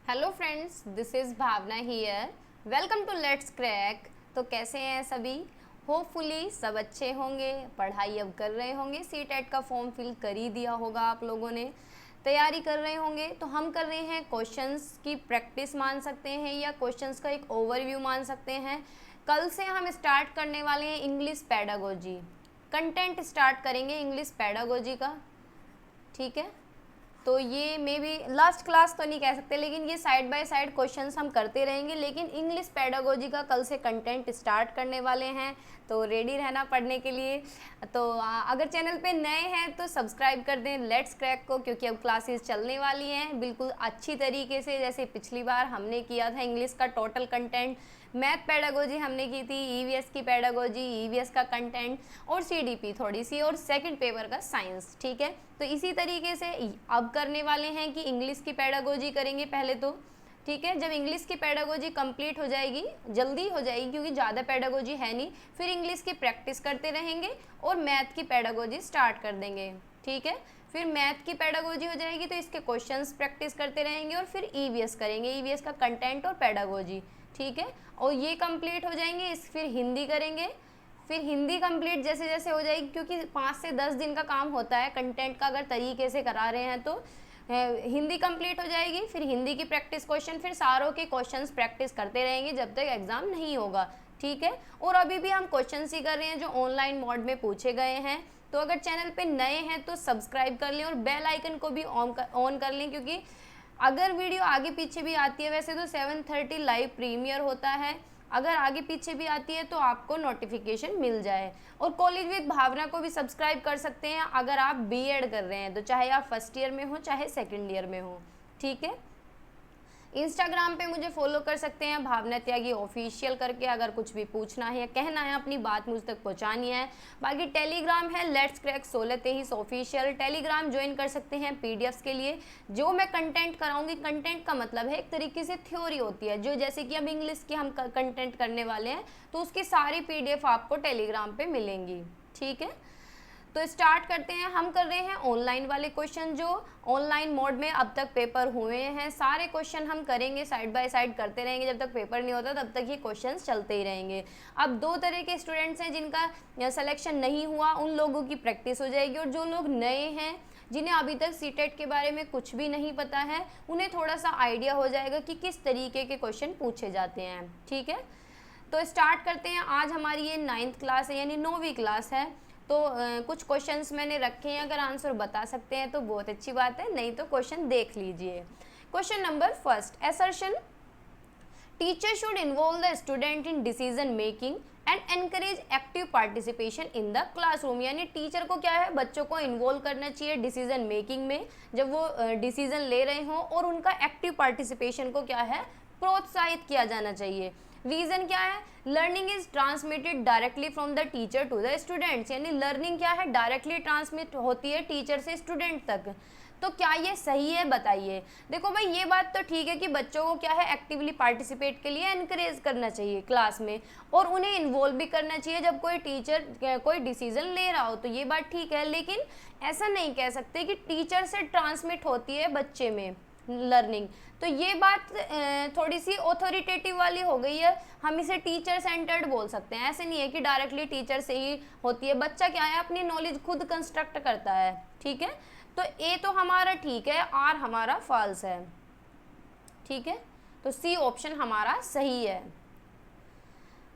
Hello friends, this is Bhavna here. Welcome to let's crack. तो कैसे हैं सभी? होपफुली सब अच्छे होंगे, पढ़ाई अब कर रहे होंगे, सीटेट का फॉर्म फिल कर ही दिया होगा आप लोगों ने, तैयारी कर रहे होंगे। तो हम कर रहे हैं क्वेश्चंस की प्रैक्टिस मान सकते हैं या क्वेश्चंस का एक ओवरव्यू मान सकते हैं। कल से हम स्टार्ट करने वाले हैं इंग्लिश पेडागोजी, कंटेंट स्टार्ट करेंगे इंग्लिश पेडागोजी का। ठीक है, तो ये मे बी लास्ट क्लास तो नहीं कह सकते, लेकिन ये साइड बाय साइड क्वेश्चंस हम करते रहेंगे। लेकिन इंग्लिश पेडागोजी का कल से कंटेंट स्टार्ट करने वाले हैं, तो रेडी रहना पढ़ने के लिए। तो अगर चैनल पे नए हैं तो सब्सक्राइब कर दें लेट्स क्रैक को, क्योंकि अब क्लासेस चलने वाली हैं बिल्कुल अच्छी तरीके से। जैसे पिछली बार हमने किया था इंग्लिश का टोटल कंटेंट, मैथ पेडागोजी हमने की थी, ईवीएस की पेडागोजी, ईवीएस का कंटेंट और सीडीपी थोड़ी सी, और सेकंड पेपर का साइंस। ठीक है, तो इसी तरीके से अब करने वाले हैं कि इंग्लिश की पेडागोजी करेंगे पहले तो। ठीक है, जब इंग्लिश की पेडागोजी कंप्लीट हो जाएगी, जल्दी हो जाएगी क्योंकि ज़्यादा पेडागोजी है नहीं, फिर इंग्लिश की प्रैक्टिस करते रहेंगे और मैथ की पेडागोजी स्टार्ट कर देंगे। ठीक है, फिर मैथ की पेडागोजी हो जाएगी तो इसके क्वेश्चंस प्रैक्टिस करते रहेंगे और फिर ईवीएस करेंगे, ईवीएस का कंटेंट और पेडागोजी। ठीक है, और ये कंप्लीट हो जाएंगे, फिर हिंदी करेंगे। फिर हिंदी कंप्लीट जैसे जैसे हो जाएगी, क्योंकि 5 से 10 दिन का काम होता है कंटेंट का, अगर तरीके से करा रहे हैं तो हिंदी कंप्लीट हो जाएगी। फिर हिंदी की प्रैक्टिस क्वेश्चन, फिर सारों के क्वेश्चंस प्रैक्टिस करते रहेंगे जब तक एग्जाम नहीं होगा। ठीक है, और अभी भी हम क्वेश्चन ही कर रहे हैं जो ऑनलाइन मोड में पूछे गए हैं। तो अगर चैनल पे नए हैं तो सब्सक्राइब कर लें और बेल आइकन को भी ऑन कर लें, क्योंकि अगर वीडियो आगे पीछे भी आती है, वैसे तो 7:30 लाइव प्रीमियर होता है, अगर आगे पीछे भी आती है तो आपको नोटिफिकेशन मिल जाए। और कॉलेज विद भावना को भी सब्सक्राइब कर सकते हैं अगर आप बीएड कर रहे हैं, तो चाहे आप फर्स्ट ईयर में हो चाहे सेकंड ईयर में हो। ठीक है, इंस्टाग्राम पे मुझे फॉलो कर सकते हैं भावना त्यागी ऑफिशियल करके, अगर कुछ भी पूछना है या कहना है, अपनी बात मुझ तक पहुंचानी है। बाकी टेलीग्राम है let's crack 16 23 official, Telegram join कर सकते हैं पीडीएफ्स के लिए। जो मैं कंटेंट कराऊंगी, कंटेंट का मतलब है एक तरीके से थ्योरी होती है, जो जैसे कि अब इंग्लिश की हम कंटेंट करने वाले हैं तो उसकी सारी पीडीएफ आपको टेलीग्राम पे मिलेंगी। ठीक है, तो स्टार्ट करते हैं। हम कर रहे हैं ऑनलाइन वाले क्वेश्चन, जो ऑनलाइन मोड में अब तक पेपर हुए हैं। सारे क्वेश्चन हम करेंगे, साइड बाय साइड करते रहेंगे, जब तक पेपर नहीं होता तब तक ये क्वेश्चंस चलते ही रहेंगे। अब 2 तरह के स्टूडेंट्स हैं जिनका सिलेक्शन नहीं हुआ, उन लोगों की प्रैक्टिस हो जाएगी, और जो लोग नए हैं जिन्हें अभी तक सीटेट के बारे में कुछ भी नहीं पता है, उन्हें थोड़ा सा आइडिया हो जाएगा कि किस तरीके के क्वेश्चन पूछे जाते हैं। ठीक है, तो स्टार्ट करते हैं। आज हमारी ये 9th क्लास है, यानी 9वीं क्लास है। तो कुछ क्वेश्चंस मैंने रखे हैं, अगर आंसर बता सकते हैं तो बहुत अच्छी बात है, नहीं तो क्वेश्चन देख लीजिए। Question number first, assertion teacher should involve the student in decision making and encourage active participation in the classroom. यानी टीचर को क्या है, बच्चों को इन्वॉल्व करना चाहिए डिसीजन मेकिंग में, जब वो डिसीजन ले रहे हों, और उनका एक्टिव पार्टिसिपेशन को क्या है, प्रोत्साहित किया जाना चाहिए। रीजन क्या है, learning is transmitted directly from the teacher to the students. यानी लर्निंग क्या है, डायरेक्टली ट्रांसमिट होती है टीचर से स्टूडेंट तक। तो क्या ये सही है, बताइए। देखो भाई, ये बात तो ठीक है कि बच्चों को क्या है, एक्टिवली पार्टिसिपेट के लिए एनकरेज करना चाहिए क्लास में, और उन्हें इन्वॉल्व भी करना चाहिए जब कोई टीचर कोई डिसीजन ले रहा हो, तो ये बात ठीक है। लेकिन ऐसा नहीं कह सकते कि टीचर से ट्रांसमिट होती है बच्चे में लर्निंग, तो ये बात थोड़ी सी ऑथोरिटेटिव वाली हो गई है। हम इसे टीचर सेंटर्ड बोल सकते हैं। ऐसे नहीं है कि डायरेक्टली टीचर से ही होती है, बच्चा क्या है, अपनी नॉलेज खुद कंस्ट्रक्ट करता है। ठीक है, तो ए तो हमारा ठीक है, आर हमारा फॉल्स है। ठीक है, तो सी ऑप्शन हमारा सही है।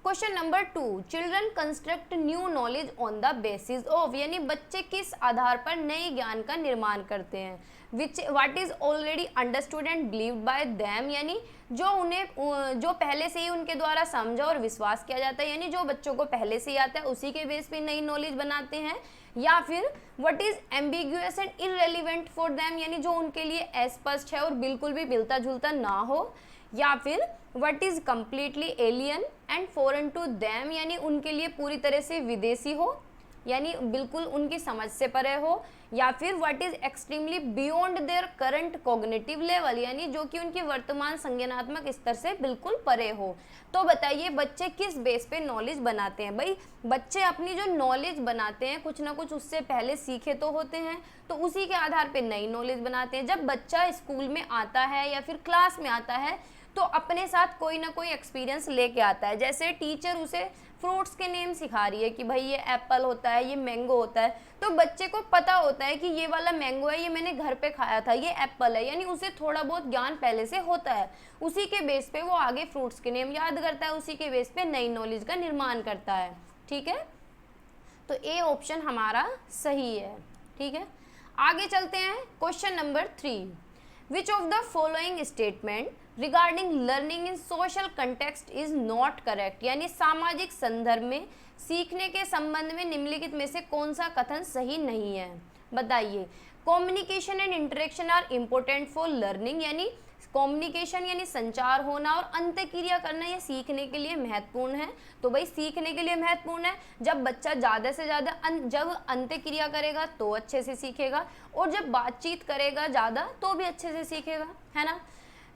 Question number 2, children construct new knowledge on the basis of. यानी बच्चे किस आधार पर नए ज्ञान का निर्माण करते हैं, विच what is already understood and believed bye them. यानी जो पहले से ही उनके द्वारा समझा और विश्वास किया जाता है, यानी जो बच्चों को पहले से ही आता है उसी के बेस पे नई नॉलेज बनाते हैं। या फिर what is ambiguous and irrelevant for them, यानी जो उनके लिए अस्पष्ट है और बिल्कुल भी मिलता जुलता ना हो। या फिर what is completely alien and foreign to them, यानी उनके लिए पूरी तरह से विदेशी हो, यानी बिल्कुल उनकी समझ से परे हो। या फिर what is extremely beyond their current cognitive level, यानी जो कि उनकी वर्तमान संज्ञानात्मक स्तर से बिल्कुल परे हो। तो बताइए बच्चे किस बेस पे नॉलेज बनाते हैं? भाई बच्चे अपनी जो नॉलेज बनाते हैं कुछ ना कुछ उससे पहले सीखे तो होते हैं, तो उसी के आधार पे नई नॉलेज बनाते हैं। जब बच्चा स्कूल में आता है या फिर क्लास में आता है तो अपने साथ कोई ना कोई एक्सपीरियंस लेके आता है। जैसे टीचर उसे फ्रूट्स के नेम सिखा रही है कि भाई ये एप्पल होता है, ये मैंगो होता है, तो बच्चे को पता होता है कि ये वाला मैंगो है, ये मैंने घर पे खाया था, ये एप्पल है, यानी उसे थोड़ा बहुत ज्ञान पहले से होता है। उसी के बेस पे वो आगे फ्रूट्स के नेम याद करता है, उसी के बेस पे नई नॉलेज का निर्माण करता है। ठीक है, तो ए ऑप्शन हमारा सही है। ठीक है, आगे चलते हैं। Question number 3, which of the following statement regarding learning in social context is not correct, यानी सामाजिक संदर्भ में सीखने के संबंध में निम्नलिखित में से कौन सा कथन सही नहीं है? बताइए। Communication and interaction are important for learning, यानी कम्युनिकेशन यानी संचार होना और अंतःक्रिया करना ये सीखने के लिए महत्वपूर्ण है। तो भाई सीखने के लिए महत्वपूर्ण है। जब बच्चा ज़्यादा से ज़्यादा जब अंतःक्रिया करेगा तो अच्छे से सीखेगा, और जब बातचीत करेगा ज़्यादा तो भी अच्छे से सीखेगा, है ना।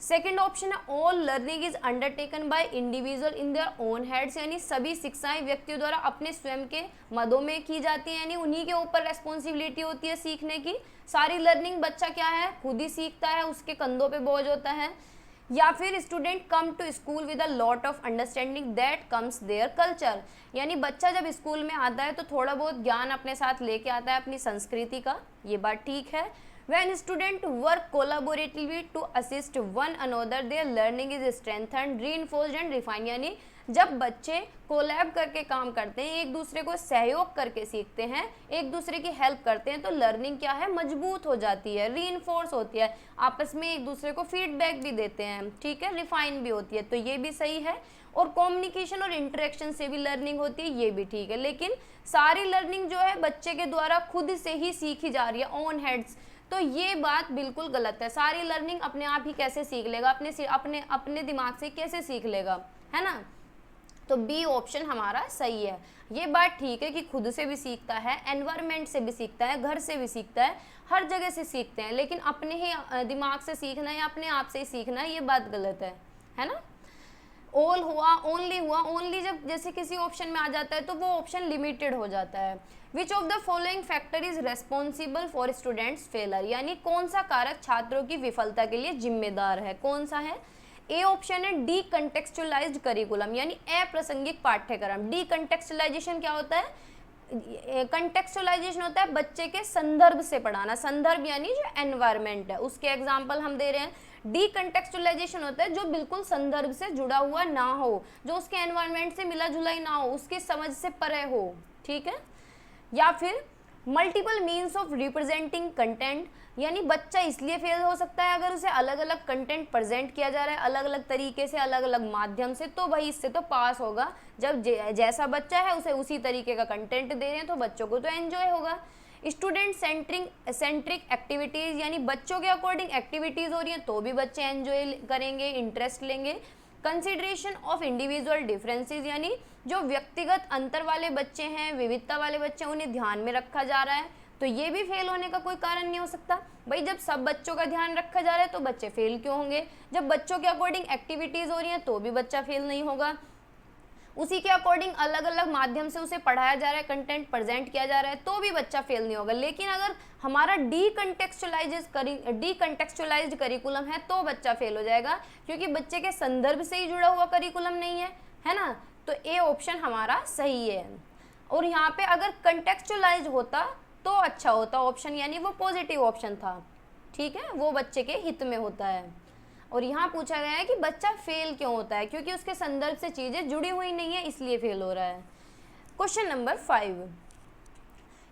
सेकेंड ऑप्शन है all learning is undertaken by individual in their own heads, यानी सभी शिक्षाएं व्यक्तियों द्वारा अपने स्वयं के मदों में की जाती हैं, यानी उन्हीं के ऊपर रेस्पॉन्सिबिलिटी होती है सीखने की। सारी लर्निंग बच्चा क्या है खुद ही सीखता है, उसके कंधों पे बोझ होता है। या फिर student come to school with a lot of understanding that comes their culture, यानी बच्चा जब स्कूल में आता है तो थोड़ा बहुत ज्ञान अपने साथ लेके आता है अपनी संस्कृति का, ये बात ठीक है। When students work collaboratively to assist one another, their learning is strengthened, reinforced and refined, यानी जब बच्चे कोलैब करके काम करते हैं, एक दूसरे को सहयोग करके सीखते हैं, एक दूसरे की हेल्प करते हैं, तो लर्निंग क्या है मजबूत हो जाती है, रीइंफोर्स होती है, आपस में एक दूसरे को फीडबैक भी देते हैं। ठीक है, रिफाइन भी होती है, तो ये भी सही है। और कम्युनिकेशन और इंटरेक्शन से भी लर्निंग होती है, ये भी ठीक है। लेकिन सारी लर्निंग जो है बच्चे के द्वारा खुद से ही सीखी जा रही है ऑन हेड्स, तो ये बात बिल्कुल गलत है। सारी लर्निंग अपने आप ही कैसे सीख लेगा, अपने दिमाग से कैसे सीख लेगा, है ना। तो बी ऑप्शन हमारा सही है। ये बात ठीक है कि खुद से भी सीखता है, एनवायरनमेंट से भी सीखता है, घर से भी सीखता है, हर जगह से सीखते हैं, लेकिन अपने ही दिमाग से सीखना या अपने आप से ही सीखना, ये बात गलत है ना। ऑल हुआ, ओनली जब जैसे किसी ऑप्शन में आ जाता है तो वो ऑप्शन लिमिटेड हो जाता है। विच of the following factor is responsible for students failure, यानी कौन सा कारक छात्रों की विफलता के लिए जिम्मेदार है, कौन सा है? ए ऑप्शन है डी कंटेक्चुअलाइज्ड करिकुलम, यानी अप्रासंगिक पाठ्यक्रम। डी कंटेक्चुअलाइजेशन क्या होता है? कंटेक्चुअलाइजेशन होता है बच्चे के संदर्भ से पढ़ाना, संदर्भ यानी जो एनवायरनमेंट है उसके एग्जाम्पल हम दे रहे हैं। डी कंटेक्चुअलाइजेशन होता है जो बिल्कुल संदर्भ से जुड़ा हुआ ना हो, जो उसके एनवायरनमेंट से मिला जुला ही ना हो, उसकी समझ से परे हो। ठीक है, या फिर multiple means of representing content, यानी बच्चा इसलिए फेल हो सकता है अगर उसे अलग अलग कंटेंट प्रेजेंट किया जा रहा है अलग अलग तरीके से, अलग अलग माध्यम से, तो भाई इससे तो पास होगा। जब जैसा बच्चा है उसे उसी तरीके का कंटेंट दे रहे हैं तो बच्चों को तो एंजॉय होगा। स्टूडेंट सेंट्रिक एक्टिविटीज़, यानी बच्चों के अकॉर्डिंग एक्टिविटीज़ हो रही हैं तो भी बच्चे एंजॉय करेंगे, इंटरेस्ट लेंगे। कंसिडरेशन ऑफ इंडिविजुअल डिफरेंसेस, यानी जो व्यक्तिगत अंतर वाले बच्चे हैं, विविधता वाले बच्चे हैं, उन्हें ध्यान में रखा जा रहा है, तो ये भी फेल होने का कोई कारण नहीं हो सकता। भाई जब सब बच्चों का ध्यान रखा जा रहा है तो बच्चे फेल क्यों होंगे? जब बच्चों के अकॉर्डिंग एक्टिविटीज़ हो रही हैं तो भी बच्चा फेल नहीं होगा। उसी के अकॉर्डिंग अलग अलग माध्यम से उसे पढ़ाया जा रहा है, कंटेंट प्रेजेंट किया जा रहा है, तो भी बच्चा फेल नहीं होगा। लेकिन अगर हमारा डी कंटेक्चुअलाइज्ड करिकुलम है तो बच्चा फेल हो जाएगा, क्योंकि बच्चे के संदर्भ से ही जुड़ा हुआ करिकुलम नहीं है ना। तो ए ऑप्शन हमारा सही है। और यहाँ पे अगर कंटेक्चुअलाइज होता तो अच्छा होता ऑप्शन, यानी वो पॉजिटिव ऑप्शन था। ठीक है, वो बच्चे के हित में होता है। और यहाँ पूछा गया है कि बच्चा फेल क्यों होता है, क्योंकि उसके संदर्भ से चीज़ें जुड़ी हुई नहीं है इसलिए फेल हो रहा है। Question number 5,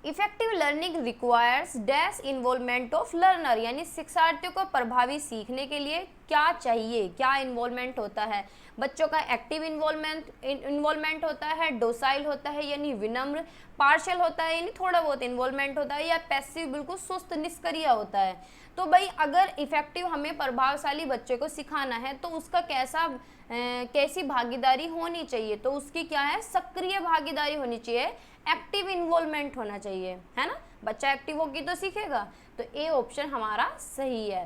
effective learning requires dash involvement of learner, यानी शिक्षार्थियों को प्रभावी सीखने के लिए क्या चाहिए, क्या इन्वॉल्वमेंट होता है? बच्चों का एक्टिव इन्वॉल्वमेंट होता है, डोसाइल होता है यानी विनम्र, पार्शियल होता है यानी थोड़ा बहुत इन्वॉल्वमेंट होता है, या पैसिव बिल्कुल सुस्त निष्क्रिय होता है। तो भाई अगर इफेक्टिव हमें प्रभावशाली बच्चे को सिखाना है तो उसका कैसी भागीदारी होनी चाहिए? तो उसकी क्या है, सक्रिय भागीदारी होनी चाहिए, एक्टिव इन्वॉल्वमेंट होना चाहिए, है ना। बच्चा एक्टिव होगी तो सीखेगा, तो ए ऑप्शन हमारा सही है।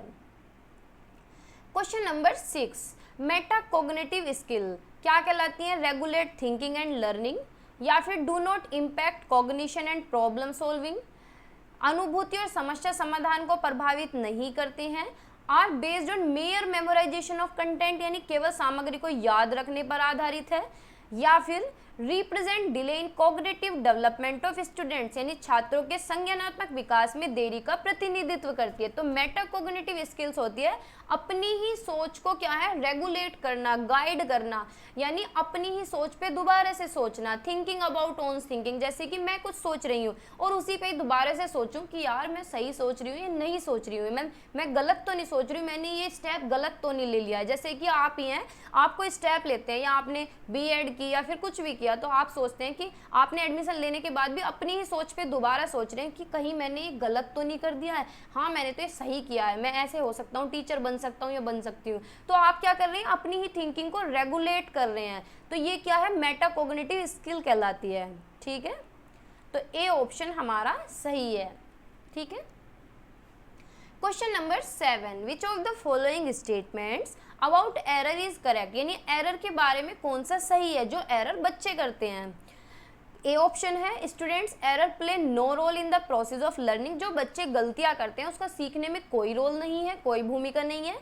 क्वेश्चन नंबर 6, मेटाकोग्निटिव स्किल क्या कहलाती है? रेगुलेट थिंकिंग एंड लर्निंग, या फिर do not impact cognition and problem solving, अनुभूति और समस्या समाधान को प्रभावित नहीं करते हैं, are based on mere memorization of content यानी केवल सामग्री को याद रखने पर आधारित है, या फिर represent delay in cognitive development of students यानी छात्रों के संज्ञानात्मक विकास में देरी का प्रतिनिधित्व करती है। तो मेटाकोग्निटिव स्किल्स होती है अपनी ही सोच को क्या है, रेगुलेट करना, गाइड करना, यानी अपनी ही सोच पे दोबारा से सोचना, थिंकिंग अबाउट ओन थिंकिंग, जैसे कि मैं कुछ सोच रही हूँ और उसी पे दोबारा से सोचूं कि यार मैं सही सोच रही हूँ या नहीं सोच रही हूँ, मैं गलत तो नहीं सोच रही हूँ, मैंने ये स्टेप गलत तो नहीं ले लिया। जैसे कि आप ही हैं, आप कोई स्टेप लेते हैं या आपने बीएड की या फिर कुछ भी किया, तो आप सोचते हैं कि आपने एडमिशन लेने के बाद भी अपनी ही सोच पे दोबारा सोच रहे हैं कि कहीं मैंने ये गलत तो नहीं कर दिया है, हाँ मैंने तो ये सही किया है, मैं ऐसे हो सकता हूँ, टीचर बन सकता हूँ या बन सकती हूँ। तो आप क्या कर रहे हैं, अपनी ही थिंकिंग को रेगुलेट कर रहे हैं, तो ये क्या है, मेटाकोग्निटिव स्किल कहलाती है। ठीक है, तो ए ऑप्शन हमारा सही है। ठीक है, question number 7, which of the following statements about error is correct, यानी एरर के बारे में कौन सा सही है जो एरर बच्चे करते हैं। ए ऑप्शन है students error play no role in the process of learning, जो बच्चे गलतियां करते हैं उसका सीखने में कोई रोल नहीं है, कोई भूमिका नहीं है,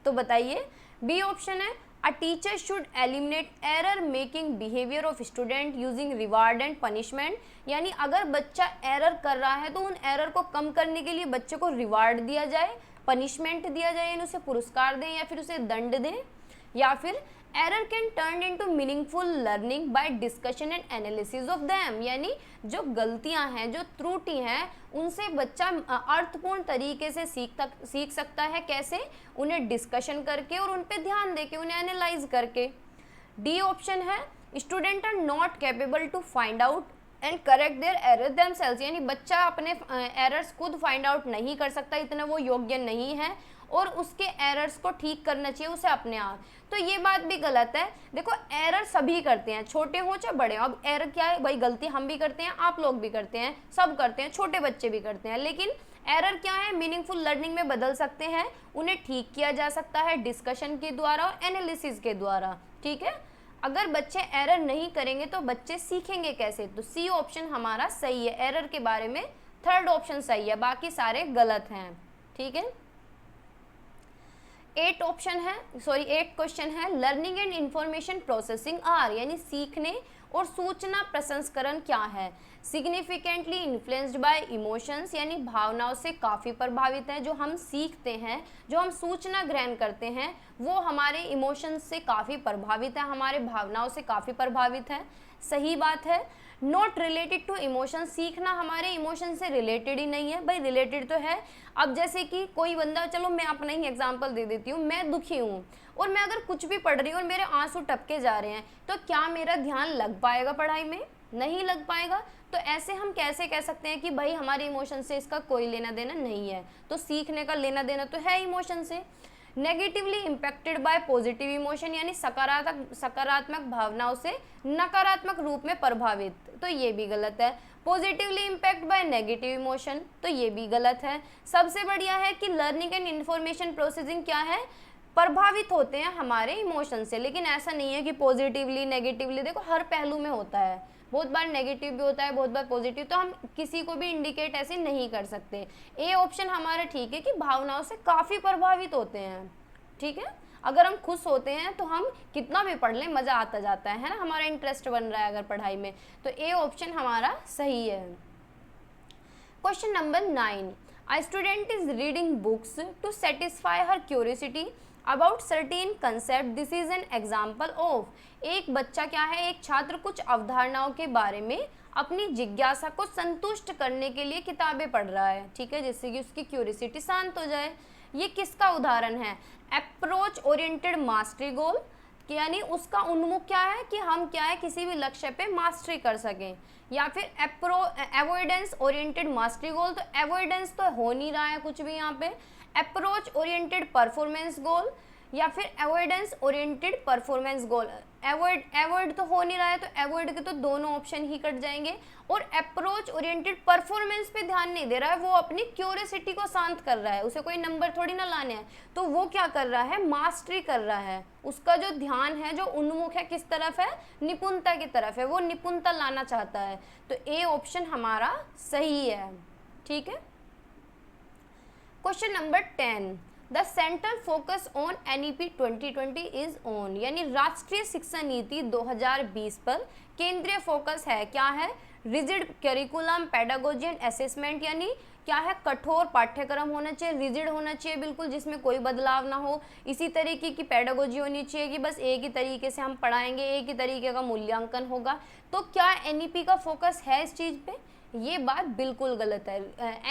तो बताइए। बी ऑप्शन है a teacher should eliminate error making behaviour of student using reward and punishment, यानी अगर बच्चा एरर कर रहा है तो उन एरर को कम करने के लिए बच्चे को रिवार्ड दिया जाए, पनिशमेंट दिया जाए, यानी उसे पुरस्कार दें या फिर उसे दंड दें, या फिर error can turn into meaningful learning by discussion and analysis of them, यानी जो गलतियां हैं, जो त्रुटि हैं, उनसे बच्चा अर्थपूर्ण तरीके से सीख सकता है। कैसे? उन्हें डिस्कशन करके और उन पे ध्यान देके, उन्हें एनालाइज करके। डी ऑप्शन है student are not capable to find out and correct their error themselves, यानी बच्चा अपने एरर्स खुद फाइंड आउट नहीं कर सकता, इतना वो योग्य नहीं है और उसके एरर्स को ठीक करना चाहिए उसे अपने आप। तो ये बात भी गलत है। देखो एरर सभी करते हैं, छोटे हो चाहे बड़े हो। अब एरर क्या है भाई, गलती हम भी करते हैं, आप लोग भी करते हैं, सब करते हैं, छोटे बच्चे भी करते हैं, लेकिन एरर क्या है, मीनिंगफुल लर्निंग में बदल सकते हैं, उन्हें ठीक किया जा सकता है डिस्कशन के द्वारा और एनालिसिस के द्वारा। ठीक है, अगर बच्चे एरर नहीं करेंगे तो बच्चे सीखेंगे कैसे? तो सी ऑप्शन हमारा सही है, एरर के बारे में थर्ड ऑप्शन सही है, बाकी सारे गलत हैं। ठीक है, 8 क्वेश्चन है learning and information processing are, यानी सीखने और सूचना प्रसंस्करण क्या है? सिग्निफिकेंटली इन्फ्लुएंस्ड बाय इमोशंस, यानी भावनाओं से काफ़ी प्रभावित है। जो हम सीखते हैं, जो हम सूचना ग्रहण करते हैं, वो हमारे इमोशंस से काफ़ी प्रभावित है, हमारे भावनाओं से काफ़ी प्रभावित है। सही बात है। नॉट रिलेटेड टू इमोशन, सीखना हमारे इमोशन से रिलेटेड ही नहीं है। भाई रिलेटेड तो है। अब जैसे कि कोई बंदा, चलो मैं अपना ही एग्जांपल दे देती हूँ, मैं दुखी हूँ और मैं अगर कुछ भी पढ़ रही हूँ और मेरे आंसू टपके जा रहे हैं, तो क्या मेरा ध्यान लग पाएगा पढ़ाई में? नहीं लग पाएगा। तो ऐसे हम कैसे कह सकते हैं कि भाई हमारे इमोशन से इसका कोई लेना देना नहीं है? तो सीखने का लेना देना तो है इमोशन से। Negatively impacted by positive emotion, यानी सकारात्मक भावनाओं से नकारात्मक रूप में प्रभावित, तो ये भी गलत है। Positively impact by negative emotion, तो ये भी गलत है। सबसे बढ़िया है कि लर्निंग एंड इन्फॉर्मेशन प्रोसेसिंग क्या है, प्रभावित होते हैं हमारे इमोशन से, लेकिन ऐसा नहीं है कि पॉजिटिवली नेगेटिवली। देखो हर पहलू में होता है, बहुत बार नेगेटिव भी होता है, बहुत बार पॉजिटिव, तो हम किसी को भी इंडिकेट ऐसे नहीं कर सकते। ए ऑप्शन हमारा ठीक है कि भावनाओं से काफ़ी प्रभावित होते हैं। ठीक है, अगर हम खुश होते हैं तो हम कितना भी पढ़ लें, मज़ा आता जाता है ना, हमारा इंटरेस्ट बन रहा है अगर पढ़ाई में, तो ए ऑप्शन हमारा सही है। Question number 9, a student is reading books to satisfy her curiosity about certain concept, this is an example of. एक बच्चा क्या है, एक छात्र कुछ अवधारणाओं के बारे में अपनी जिज्ञासा को संतुष्ट करने के लिए किताबें पढ़ रहा है। ठीक है, जिससे कि उसकी क्यूरियोसिटी शांत हो जाए। ये किसका उदाहरण है? अप्रोच ओरिएंटेड मास्टरी गोल, यानी उसका उन्मुख क्या है कि हम क्या है किसी भी लक्ष्य पे मास्टरी कर सकें। या फिर अवॉइडेंस ओरिएंटेड मास्टरी गोल, तो अवॉइडेंस तो हो नहीं रहा है कुछ भी यहाँ पे। अप्रोच ओरिएंटेड परफॉर्मेंस गोल, या फिर अवॉइडेंस ओरिएंटेड परफॉर्मेंस गोल। अवॉइड तो हो नहीं रहा है, तो अवॉइड के तो दोनों ऑप्शन ही कट जाएंगे। और अप्रोच ओरिएंटेड परफॉर्मेंस पे ध्यान नहीं दे रहा है, वो अपनी क्यूरियोसिटी को शांत कर रहा है, उसे कोई नंबर थोड़ी ना लाने हैं, तो वो क्या कर रहा है, मास्टरी कर रहा है। उसका जो ध्यान है, जो उन्मुख है, किस तरफ है, निपुणता की तरफ है, वो निपुणता लाना चाहता है। तो ए ऑप्शन हमारा सही है। ठीक है। Question number 10, the central focus on NEP 2020 is on, यानी राष्ट्रीय शिक्षा नीति 2020 पर केंद्रीय फोकस है, क्या है, rigid curriculum, pedagogy and assessment, यानी क्या है, कठोर पाठ्यक्रम होना चाहिए, रिजिड होना चाहिए बिल्कुल, जिसमें कोई बदलाव ना हो। इसी तरीके की पेडागोजी होनी चाहिए कि बस एक ही तरीके से हम पढ़ाएंगे, एक ही तरीके का मूल्यांकन होगा। तो क्या NEP का फोकस है इस चीज़ पे? ये बात बिल्कुल गलत है।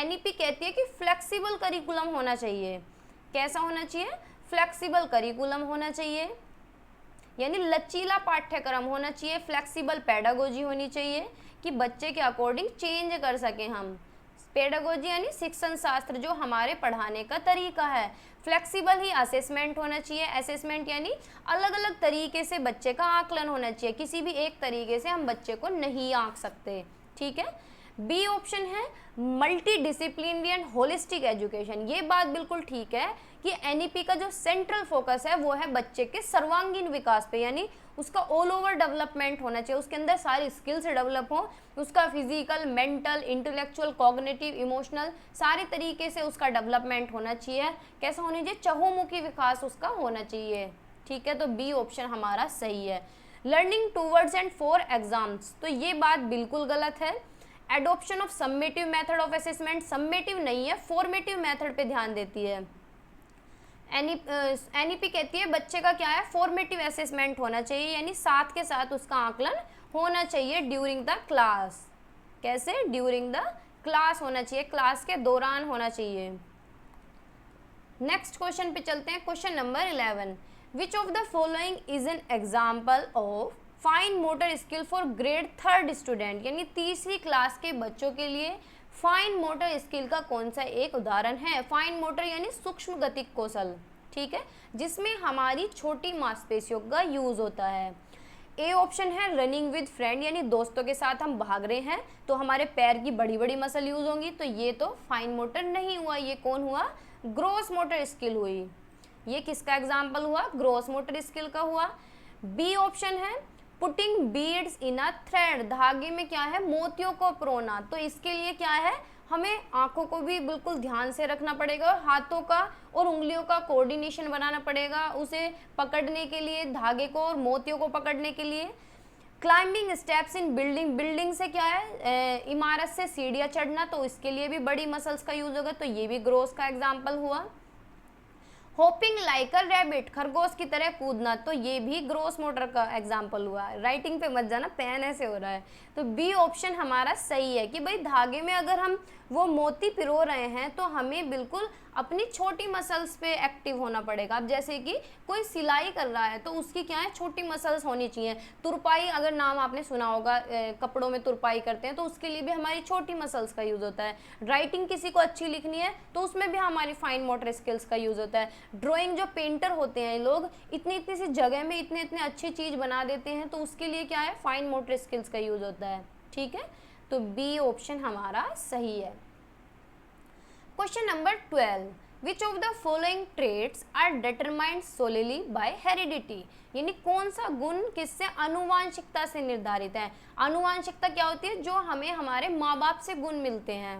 NEP कहती है कि फ्लेक्सिबल करिकुलम होना चाहिए। कैसा होना चाहिए? फ्लेक्सिबल करिकुलम होना चाहिए, यानी लचीला पाठ्यक्रम होना चाहिए, फ्लेक्सिबल पेडागोजी होनी चाहिए कि बच्चे के अकॉर्डिंग चेंज कर सकें हम। पेडागोजी यानी शिक्षण शास्त्र, जो हमारे पढ़ाने का तरीका है। फ्लेक्सिबल ही असेसमेंट होना चाहिए, असेसमेंट यानी अलग अलग तरीके से बच्चे का आकलन होना चाहिए, किसी भी एक तरीके से हम बच्चे को नहीं आंक सकते। ठीक है। बी ऑप्शन है multi disciplinary and holistic education. ये बात बिल्कुल ठीक है कि NEP का जो सेंट्रल फोकस है वो है बच्चे के सर्वांगीण विकास पे, यानी उसका ऑल ओवर डेवलपमेंट होना चाहिए, उसके अंदर सारी स्किल्स डेवलप हो, उसका physical, mental, intellectual, cognitive, emotional सारे तरीके से उसका डेवलपमेंट होना चाहिए। कैसा होना चाहिए? चहुमुखी विकास उसका होना चाहिए। ठीक है। तो बी ऑप्शन हमारा सही है। Learning towards and for exams, तो ये बात बिल्कुल गलत है। Adoption of summative method of assessment, summative नहीं है, फॉर्मेटिव मेथड पे ध्यान देती है। NEP कहती है बच्चे का क्या है, फॉर्मेटिव असेसमेंट होना चाहिए, यानी साथ के साथ उसका आकलन होना चाहिए ड्यूरिंग द क्लास। कैसे? ड्यूरिंग द क्लास होना चाहिए, क्लास के दौरान होना चाहिए। नेक्स्ट क्वेश्चन पे चलते हैं। Question number 11, which of the following is an example of fine motor skill for grade 3rd student, यानी तीसरी क्लास के बच्चों के लिए फाइन मोटर स्किल का कौन सा एक उदाहरण है। फाइन मोटर यानी सूक्ष्म गतिक कौशल, ठीक है, जिसमें हमारी छोटी मांसपेशियों का यूज होता है। ए ऑप्शन है रनिंग विद फ्रेंड, यानी दोस्तों के साथ हम भाग रहे हैं तो हमारे पैर की बड़ी बड़ी मसल यूज होंगी, तो ये तो फाइन मोटर नहीं हुआ, ये कौन हुआ, ग्रॉस मोटर स्किल हुई। ये किसका एग्जाम्पल हुआ, ग्रॉस मोटर स्किल का हुआ। बी ऑप्शन है पुटिंग बीड्स इन अ थ्रेड, धागे में क्या है, मोतियों को परोना, तो इसके लिए क्या है, हमें आंखों को भी बिल्कुल ध्यान से रखना पड़ेगा, हाथों का और उंगलियों का कोऑर्डिनेशन बनाना पड़ेगा उसे पकड़ने के लिए, धागे को और मोतियों को पकड़ने के लिए। Climbing steps in building, building से क्या है, इमारत से सीढ़ियाँ चढ़ना, तो इसके लिए भी बड़ी मसल्स का यूज होगा, तो ये भी ग्रोथ का एग्जाम्पल हुआ। होपिंग लाइक अ रैबिट, खरगोश की तरह कूदना, तो ये भी ग्रोस मोटर का एग्जाम्पल हुआ। राइटिंग पे मत जाना, पेन ऐसे हो रहा है। तो बी ऑप्शन हमारा सही है कि भाई धागे में अगर हम वो मोती पिरो रहे हैं तो हमें बिल्कुल अपनी छोटी मसल्स पे एक्टिव होना पड़ेगा। अब जैसे कि कोई सिलाई कर रहा है तो उसकी क्या है, छोटी मसल्स होनी चाहिए। तुरपाई, अगर नाम आपने सुना होगा, कपड़ों में तुरपाई करते हैं, तो उसके लिए भी हमारी छोटी मसल्स का यूज़ होता है। राइटिंग किसी को अच्छी लिखनी है तो उसमें भी हमारी फाइन मोटर स्किल्स का यूज़ होता है। ड्राइंग, जो पेंटर होते हैं लोग, इतनी इतनी सी जगह में इतने इतने अच्छी चीज़ बना देते हैं, तो उसके लिए क्या है, फाइन मोटर स्किल्स का यूज़ होता है। ठीक है, तो बी ऑप्शन हमारा सही है। Question number 12, which of the following traits are determined solely by heredity, यानी कौन सा गुण किससे, अनुवांशिकता से निर्धारित है। अनुवांशिकता क्या होती है, जो हमें हमारे माँ बाप से गुण मिलते हैं।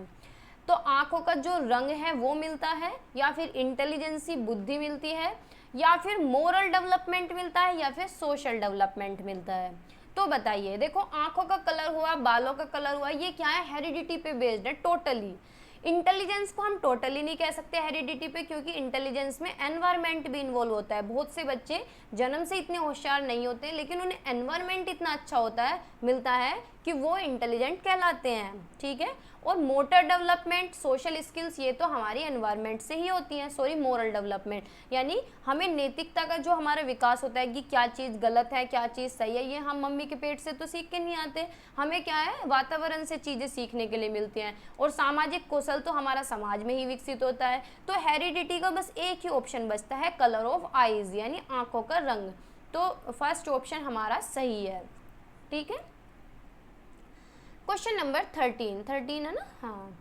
तो आंखों का जो रंग है वो मिलता है, या फिर इंटेलिजेंसी, बुद्धि मिलती है, या फिर मोरल डेवलपमेंट मिलता है, या फिर सोशल डेवलपमेंट मिलता है। तो बताइए, देखो आंखों का कलर हुआ, बालों का कलर हुआ, ये क्या है, हेरिडिटी पे बेस्ड है टोटली। इंटेलिजेंस को हम टोटली नहीं कह सकते हेरिडिटी पे, क्योंकि इंटेलिजेंस में एनवायरनमेंट भी इन्वॉल्व होता है। बहुत से बच्चे जन्म से इतने होशियार नहीं होते, लेकिन उन्हें एनवायरनमेंट इतना अच्छा होता है, मिलता है कि वो इंटेलिजेंट कहलाते हैं। ठीक है, और मोटर डेवलपमेंट, सोशल स्किल्स ये तो हमारी एनवायरनमेंट से ही होती हैं, सॉरी मोरल डेवलपमेंट, यानी हमें नैतिकता का जो हमारा विकास होता है कि क्या चीज़ गलत है क्या चीज़ सही है, ये हम मम्मी के पेट से तो सीख के नहीं आते, हमें क्या है वातावरण से चीज़ें सीखने के लिए मिलती हैं। और सामाजिक कौशल तो हमारा समाज में ही विकसित होता है। तो हेरिडिटी का बस एक ही ऑप्शन बचता है, कलर ऑफ आईज यानी आंखों का रंग। तो फर्स्ट ऑप्शन हमारा सही है। ठीक है, क्वेश्चन नंबर 13 है ना, हाँ।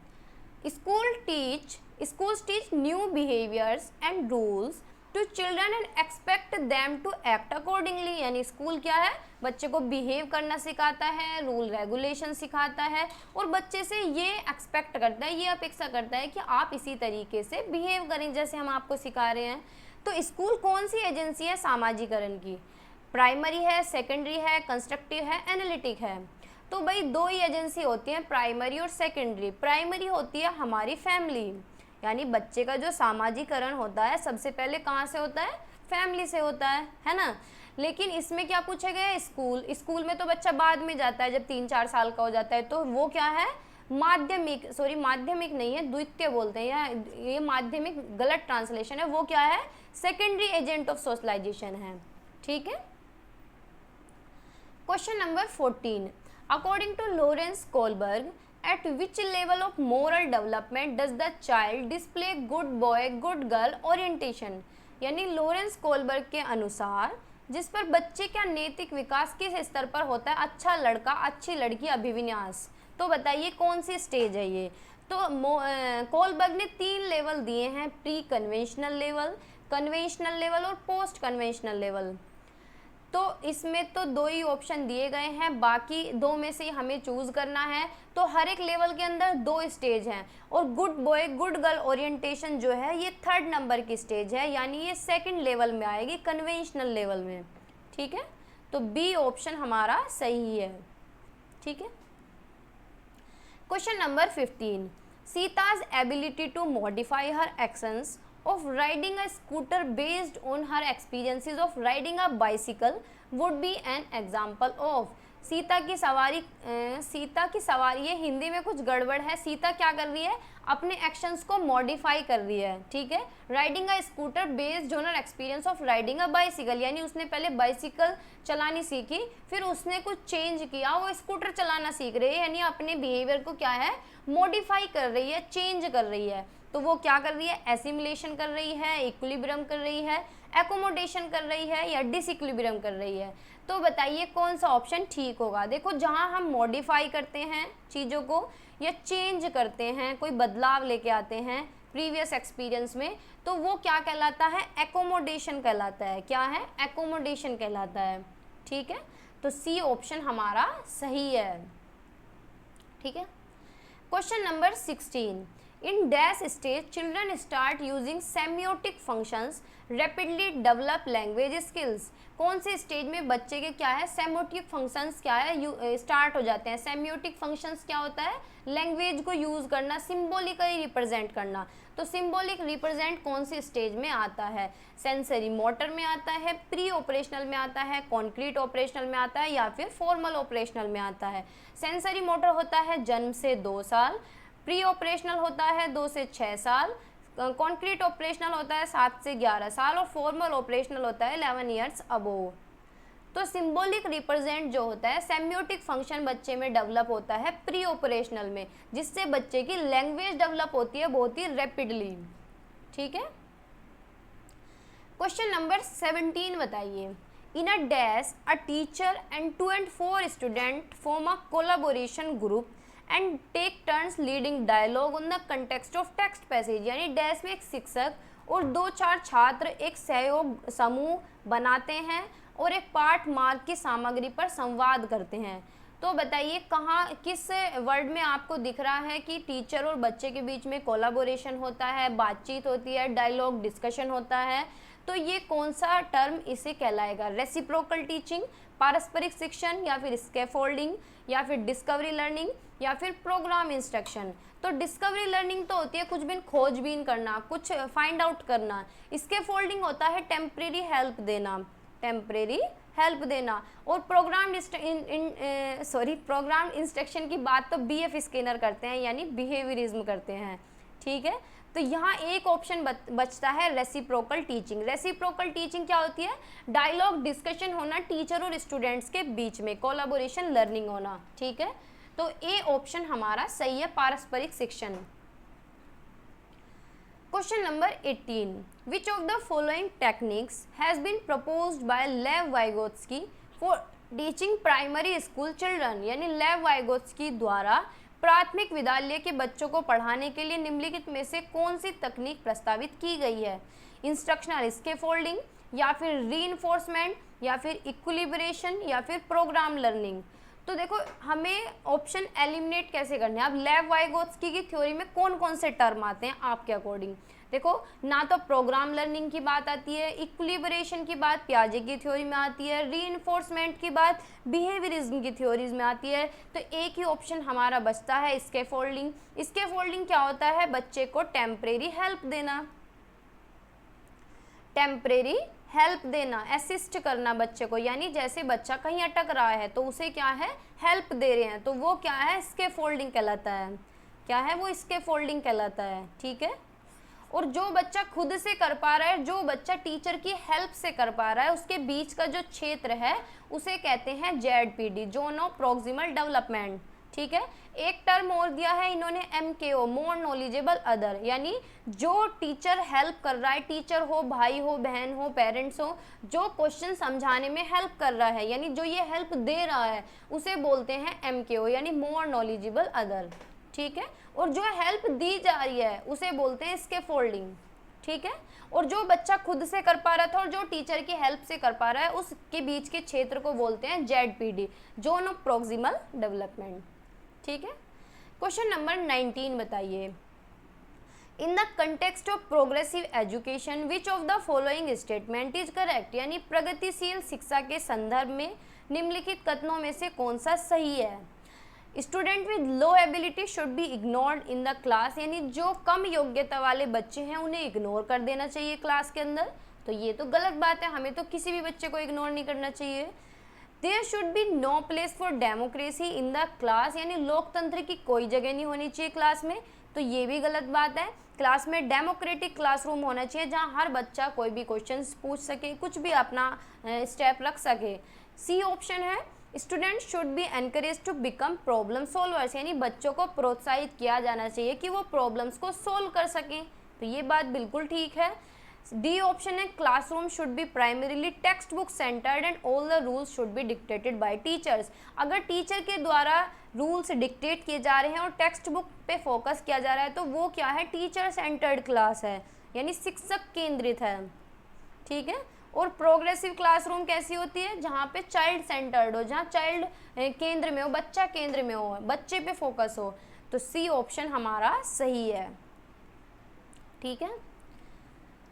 Schools teach new behaviors and rules to children and expect them to act accordingly। यानी स्कूल क्या है, बच्चे को बिहेव करना सिखाता है, रूल रेगुलेशन सिखाता है और बच्चे से ये एक्सपेक्ट करता है, ये अपेक्षा करता है कि आप इसी तरीके से बिहेव करें जैसे हम आपको सिखा रहे हैं। तो स्कूल कौन सी एजेंसी है सामाजिकरण की, प्राइमरी है, सेकेंडरी है, कंस्ट्रक्टिव है, एनालिटिक है। तो भाई दो ही एजेंसी होती हैं, प्राइमरी और सेकेंडरी। प्राइमरी होती है हमारी फैमिली, यानी बच्चे का जो सामाजिकरण होता है सबसे पहले कहाँ से होता है, फैमिली से होता है ना। लेकिन इसमें क्या पूछा गया है, स्कूल में तो बच्चा बाद में जाता है जब 3-4 साल का हो जाता है, तो वो क्या है माध्यमिक, सॉरी माध्यमिक नहीं है, द्वितीय बोलते हैं, या ये माध्यमिक गलत ट्रांसलेशन है, वो क्या है सेकेंडरी एजेंट ऑफ सोशलाइजेशन है। ठीक है, question number 14, according to Lawrence Kohlberg, at which level of moral development does the child display good boy good girl orientation। यानी लॉरेंस कोलबर्ग के अनुसार जिस पर बच्चे का नैतिक विकास किस स्तर पर होता है, अच्छा लड़का अच्छी लड़की अभिविन्यास। तो बताइए कौन सी स्टेज है ये। तो कोलबर्ग ने 3 लेवल दिए हैं, pre conventional level, conventional level और पोस्ट कन्वेंशनल लेवल। तो इसमें तो 2 ही ऑप्शन दिए गए हैं, बाकी 2 में से हमें चूज करना है। तो हर एक लेवल के अंदर 2 स्टेज हैं और good boy good girl orientation जो है ये 3rd नंबर की स्टेज है, यानी ये 2nd लेवल में आएगी, कन्वेंशनल लेवल में। ठीक है, तो बी ऑप्शन हमारा सही है। ठीक है, question number 15, Sita's ability to modify her actions of riding a scooter based on her experiences of riding a bicycle would be an example of। Sita की सवारी, ये हिंदी में कुछ गड़बड़ है, सीता क्या कर रही है अपने एक्शंस को मॉडिफाई कर रही है। ठीक है, riding a scooter based on her experience of riding a bicycle, यानी उसने पहले बाइसिकल चलानी सीखी, फिर उसने कुछ चेंज किया, वो स्कूटर चलाना सीख रही है, यानी अपने बिहेवियर को क्या है मॉडिफाई कर रही है, चेंज कर रही है। तो वो क्या कर रही है, एसिमिलेशन कर रही है, इक्विलिब्रियम कर रही है, एकोमोडेशन कर रही है या डिसइक्विलिब्रियम कर रही है। तो बताइए कौन सा ऑप्शन ठीक होगा। देखो जहाँ हम मॉडिफाई करते हैं चीज़ों को या चेंज करते हैं, कोई बदलाव लेके आते हैं प्रीवियस एक्सपीरियंस में, तो वो क्या कहलाता है, एकोमोडेशन कहलाता है। क्या है, एकोमोडेशन कहलाता है। ठीक है, तो सी ऑप्शन हमारा सही है। ठीक है, question number 16, in dash stage children start using semiotic functions rapidly develop language skills। कौन से स्टेज में बच्चे के क्या है सेमियोटिक फंक्शंस क्या है स्टार्ट हो जाते हैं। सेमियोटिक फंक्शंस क्या होता है, लैंग्वेज को यूज करना, सिंबॉलिकली रिप्रेजेंट करना। तो सिंबॉलिक रिप्रेजेंट कौन सी स्टेज में आता है, सेंसरी मोटर में आता है, प्री ऑपरेशनल में आता है, कॉन्क्रीट ऑपरेशनल में आता है या फिर फॉर्मल ऑपरेशनल में आता है। सेंसरी मोटर होता है जन्म से 2 साल, प्री ऑपरेशनल होता है 2 से 6 साल, कॉन्क्रीट ऑपरेशनल होता है 7 से 11 साल और फॉर्मल ऑपरेशनल होता है 11 ईयर्स अबोव। तो सिंबॉलिक रिप्रेजेंट जो होता है सेमियोटिक फंक्शन बच्चे में डेवलप होता है प्री ऑपरेशनल में, जिससे बच्चे की लैंग्वेज डेवलप होती है बहुत ही रैपिडली। ठीक है, क्वेश्चन नंबर 17 बताइए, in a dash a teacher and 2 and 4 student form a collaboration group and take turns leading dialogue on the context of text passage. यानी डैश में एक शिक्षक और 2-4 छात्र एक सहयोग समूह बनाते हैं और एक पाठ मार्ग की सामग्री पर संवाद करते हैं। तो बताइए कहाँ किस वर्ड में आपको दिख रहा है कि टीचर और बच्चे के बीच में कोलाबोरेशन होता है, बातचीत होती है, डायलॉग डिस्कशन होता है। तो ये कौन सा टर्म इसे कहलाएगा, रेसिप्रोकल टीचिंग, पारस्परिक शिक्षण या फिर स्कैफोल्डिंग या फिर डिस्कवरी लर्निंग या फिर प्रोग्राम इंस्ट्रक्शन। तो डिस्कवरी लर्निंग तो होती है कुछ भी खोजबीन करना, कुछ फाइंड आउट करना। स्कैफोल्डिंग होता है टेम्परेरी हेल्प देना। टेम्परेरी हेल्प देना। और प्रोग्राम इंस्ट्रक्शन की बात तो BF स्किनर करते हैं, यानी बिहेवियरिज्म करते हैं, ठीक है। तो यहाँ एक ऑप्शन बचता है रेसिप्रोकल टीचिंग। रेसिप्रोकल टीचिंग क्या होती है? डायलॉग डिस्कशन होना टीचर और स्टूडेंट्स के बीच में, कोलैबोरेशन लर्निंग होना, ठीक है। तो ए ऑप्शन हमारा सही है, पारस्परिक शिक्षण। Question number 18, which of the following techniques has been proposed by Lev Vygotsky for teaching primary school children, यानी लेव वाइगोत्स्की द्वारा प्राथमिक विद्यालय के बच्चों को पढ़ाने के लिए निम्नलिखित में से कौन सी तकनीक प्रस्तावित की गई है? इंस्ट्रक्शनल स्कैफोल्डिंग, या फिर रीइंफोर्समेंट, या फिर इक्विलिब्रेशन, या फिर प्रोग्राम लर्निंग। तो देखो हमें ऑप्शन एलिमिनेट कैसे करने हैं। अब लेव वाइगोत्स्की की थ्योरी में कौन कौन से टर्म आते हैं आपके अकॉर्डिंग? देखो ना तो प्रोग्राम लर्निंग की बात आती है, इक्विलिब्रेशन की बात पियाजे की थ्योरी में आती है, रीइंफोर्समेंट की बात बिहेवियरिज्म की थ्योरीज में आती है। तो एक ही ऑप्शन हमारा बचता है स्कैफोल्डिंग। स्कैफोल्डिंग क्या होता है? बच्चे को टेम्परेरी हेल्प देना, टेम्परेरी हेल्प देना, असिस्ट करना बच्चे को, यानी जैसे बच्चा कहीं अटक रहा है तो उसे क्या है, हेल्प दे रहे हैं, तो वो क्या है, स्कैफोल्डिंग कहलाता है। क्या है वो? स्कैफोल्डिंग कहलाता है, ठीक है। और जो बच्चा खुद से कर पा रहा है, जो बच्चा टीचर की हेल्प से कर पा रहा है, उसके बीच का जो क्षेत्र है उसे कहते हैं ZPD, zone of proximal development, ठीक है। एक टर्म और दिया है इन्होंने MKO, मोर नॉलेजेबल अदर, यानी जो टीचर हेल्प कर रहा है, टीचर हो, भाई हो, बहन हो, पेरेंट्स हो, जो क्वेश्चन समझाने में हेल्प कर रहा है, यानी जो ये हेल्प दे रहा है, उसे बोलते हैं MKO, यानी मोर नॉलेजेबल अदर, ठीक है। और जो हेल्प दी जा रही है उसे बोलते हैं स्कैफोल्डिंग, ठीक है। और जो बच्चा खुद से कर पा रहा था और जो टीचर की हेल्प से कर पा रहा है, उसके बीच के क्षेत्र को बोलते हैं ZPD, zone of proximal development, ठीक है। क्वेश्चन नंबर 19 बताइए, in the context of progressive education which of the following statement is correct, यानी प्रगतिशील शिक्षा के संदर्भ में निम्नलिखित कथनों में से कौन सा सही है? Student with low ability should be ignored in the class, यानी जो कम योग्यता वाले बच्चे हैं उन्हें इग्नोर कर देना चाहिए क्लास के अंदर। तो ये तो गलत बात है, हमें तो किसी भी बच्चे को इग्नोर नहीं करना चाहिए। There should be no place for democracy in the class, यानी लोकतंत्र की कोई जगह नहीं होनी चाहिए क्लास में, तो ये भी गलत बात है। क्लास में डेमोक्रेटिक क्लासरूम होना चाहिए जहाँ हर बच्चा कोई भी क्वेश्चन पूछ सके, कुछ भी अपना स्टेप रख सके। सी ऑप्शन है, student should be encourage to become problem solvers, यानी बच्चों को प्रोत्साहित किया जाना चाहिए कि वो प्रॉब्लम्स को सोल्व कर सकें, तो ये बात बिल्कुल ठीक है। डी ऑप्शन है, classroom should be primarily text book centred and all the rules should be dictated bye teachers, अगर टीचर के द्वारा रूल्स डिक्टेट किए जा रहे हैं और टेक्स्ट बुक पे फोकस किया जा रहा है तो वो क्या है, टीचर सेंटर्ड क्लास है, यानी शिक्षक केंद्रित है, ठीक है। और प्रोग्रेसिव क्लासरूम कैसी होती है, जहाँ पे चाइल्ड सेंटर्ड हो, जहाँ चाइल्ड केंद्र में हो, बच्चा केंद्र में हो, बच्चे पे फोकस हो, तो सी ऑप्शन हमारा सही है, ठीक है।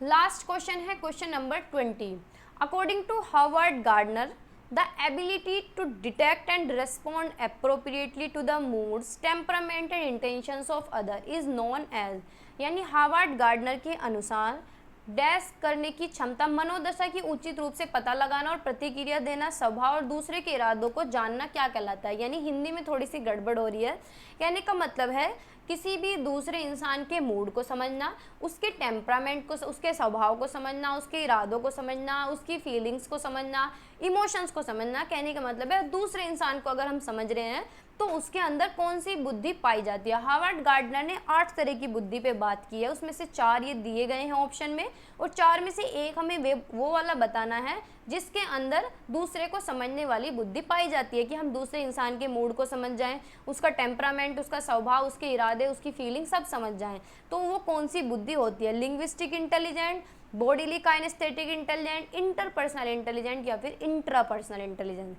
लास्ट क्वेश्चन है question number 20, according to Howard Gardner the ability to detect and respond appropriately to the moods, temperament and intentions of other is known as, यानी हार्वर्ड गार्डनर के अनुसार डैश करने की क्षमता, मनोदशा की उचित रूप से पता लगाना और प्रतिक्रिया देना, स्वभाव और दूसरे के इरादों को जानना क्या कहलाता है। यानी हिंदी में थोड़ी सी गड़बड़ हो रही है, कहने का मतलब है किसी भी दूसरे इंसान के मूड को समझना, उसके टेम्परामेंट को, उसके स्वभाव को समझना, उसके इरादों को समझना, उसकी फीलिंग्स को समझना, इमोशंस को समझना। कहने का मतलब है दूसरे इंसान को अगर हम समझ रहे हैं तो उसके अंदर कौन सी बुद्धि पाई जाती है। हार्वर्ड गार्डनर ने 8 तरह की बुद्धि पे बात की है, उसमें से 4 ये दिए गए हैं ऑप्शन में, और 4 में से एक हमें वो वाला बताना है जिसके अंदर दूसरे को समझने वाली बुद्धि पाई जाती है, कि हम दूसरे इंसान के मूड को समझ जाएं, उसका टेम्परामेंट, उसका स्वभाव, उसके इरादे, उसकी फीलिंग सब समझ जाएं। तो वो कौन सी बुद्धि होती है, linguistic intelligent, bodily kinesthetic intelligent, interpersonal intelligent या फिर इंट्रापर्सनल इंटेलिजेंस।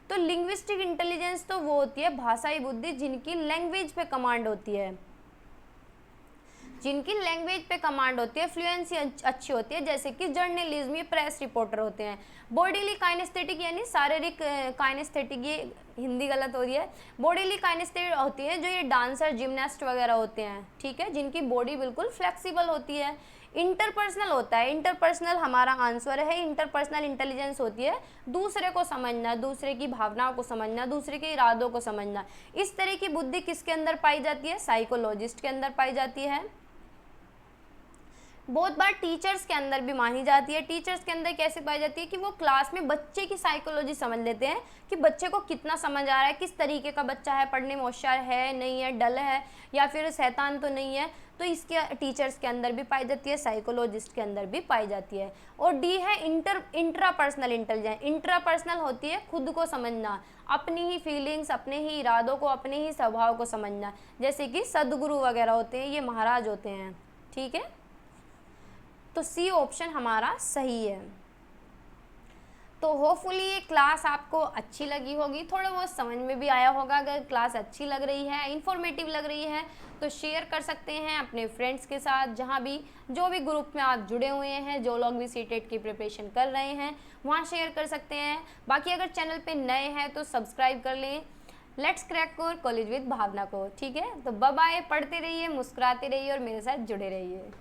तो लिंग्विस्टिक इंटेलिजेंस तो वो होती है भाषाई बुद्धि जिनकी लैंग्वेज पे कमांड होती है, जिनकी लैंग्वेज पे कमांड होती है, फ्लुएंसी अच्छी होती है, जैसे कि जर्नलिज्म या प्रेस रिपोर्टर होते हैं। बॉडीली काइनेस्थेटिक यानी शारीरिक काइनेस्थेटिक, ये हिंदी गलत हो रही है, बॉडीली काइनेस्थेटिक होती है जो ये डांसर, जिम्नास्ट वगैरह होते हैं, ठीक है, जिनकी बॉडी बिल्कुल फ्लेक्सिबल होती है। इंटरपर्सनल होता है, इंटरपर्सनल हमारा आंसर है। इंटरपर्सनल इंटेलिजेंस होती है दूसरे को समझना, दूसरे की भावनाओं को समझना, दूसरे के इरादों को समझना। इस तरह की बुद्धि किसके अंदर पाई जाती है? साइकोलॉजिस्ट के अंदर पाई जाती है। बहुत बार टीचर्स के अंदर भी मानी जाती है। टीचर्स के अंदर कैसे पाई जाती है कि वो क्लास में बच्चे की साइकोलॉजी समझ लेते हैं कि बच्चे को कितना समझ आ रहा है, किस तरीके का बच्चा है, पढ़ने में होशियार है नहीं है, डल है या फिर शैतान तो नहीं है। तो इसके टीचर्स के अंदर भी पाई जाती है, साइकोलॉजिस्ट के अंदर भी पाई जाती है। और डी है इंट्रापर्सनल इंटेलिजेंस। इंट्रापर्सनल होती है खुद को समझना, अपनी ही फीलिंग्स, अपने ही इरादों को, अपने ही स्वभाव को समझना। जैसे कि सदगुरु वगैरह होते हैं, ये महाराज होते हैं। ठीक है, तो सी ऑप्शन हमारा सही है। तो होपफुली ये क्लास आपको अच्छी लगी होगी, थोड़ा बहुत समझ में भी आया होगा। अगर क्लास अच्छी लग रही है, इन्फॉर्मेटिव लग रही है, तो शेयर कर सकते हैं अपने फ्रेंड्स के साथ, जहाँ भी जो भी ग्रुप में आप जुड़े हुए हैं, जो लोग भी सीटेट की प्रिपरेशन कर रहे हैं, वहाँ शेयर कर सकते हैं। बाकी अगर चैनल पे नए हैं तो सब्सक्राइब कर लें लेट्स क्रैक कॉलेज विद भावना को। ठीक है, तो बाय बाय, पढ़ते रहिए, मुस्कुराते रहिए और मेरे साथ जुड़े रहिए।